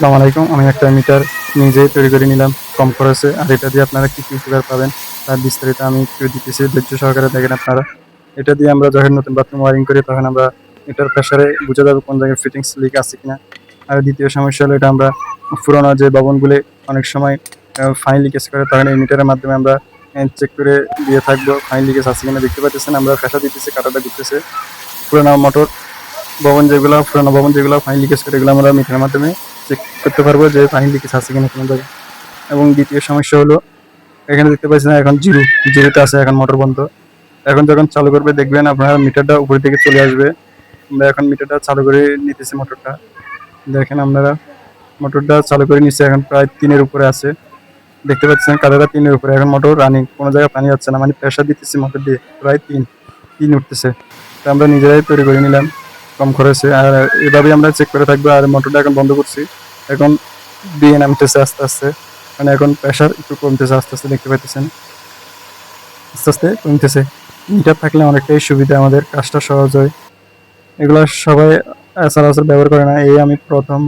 আসসালামু আলাইকুম। আমি একটা মিটার নিজেই তৈরি করে নিলাম কম খরচে। আর এটা দিয়ে আপনারা কি কি উপকার পাবেন তার বিস্তারিত আমি একটু দিতেছি, ধৈর্য সহকারে দেখেন আপনারা। এটা দিয়ে আমরা যখন নতুন বাথরুম ওয়ারিং করি তখন আমরা এটার প্রেসারে বুঝা যাবে কোন জায়গায় ফিটিংস লিক আছে কিনা। আর দ্বিতীয় সমস্যা হলো, এটা আমরা পুরোনো যে ভবনগুলি অনেক সময় ফাইন লিকেজ করে, তখন এই মিটারের মাধ্যমে আমরা চেক করে দিয়ে থাকবো ফাইন লিকেজ আছে কিনা। দেখতে পাচ্ছেন আমরা প্রেসার দিতেছি, কাঁটাটা ঘুরতেছে। পুরোনো মোটর পুরোনো ভবন যেগুলো পানি লিকেজ করে, এগুলো আমরা মিটারের মাধ্যমে চেক করতে পারবো যে পানি লিকেজ আছে কিনা কোনো জায়গায়। এবং দ্বিতীয় সমস্যা হলো, এখানে দেখতে পাচ্ছেন এখন জিরোতে আছে, এখন মোটর বন্ধ। এখন যখন চালু করবে দেখবেন আপনার মিটারটা উপরের দিকে চলে আসবে। আমরা এখন মিটারটা চালু করে নিতেছি মোটরটা। দেখেন আপনারা, মোটরটা চালু করে নিচ্ছে, এখন প্রায় 3-এর উপরে আছে। দেখতে পাচ্ছেন কাদাটা 3-এর উপরে, এখন মোটর রানিং, কোনো জায়গায় পানি যাচ্ছে না, মানে প্রেশার দিতেছি মোটর দিয়ে প্রায় 3 উঠতেছে। তো আমরা নিজেরাই তৈরি করে নিলাম কম খরচে। আর এভাবেই আমরা চেক করে থাকবো। আর মোটরটা এখন বন্ধ করছি, এখন দিয়ে নামতেছে আস্তে আস্তে, মানে এখন প্রেশার একটু কমতেছে আস্তে আস্তে, দেখতে পাইতেছেন আস্তে আস্তে কমতেছে। মিটার থাকলে অনেকটাই সুবিধা, আমাদের কাজটা সহজ হয়। এগুলো সবাই সচরাচর ব্যবহার করে না, এই আমি প্রথম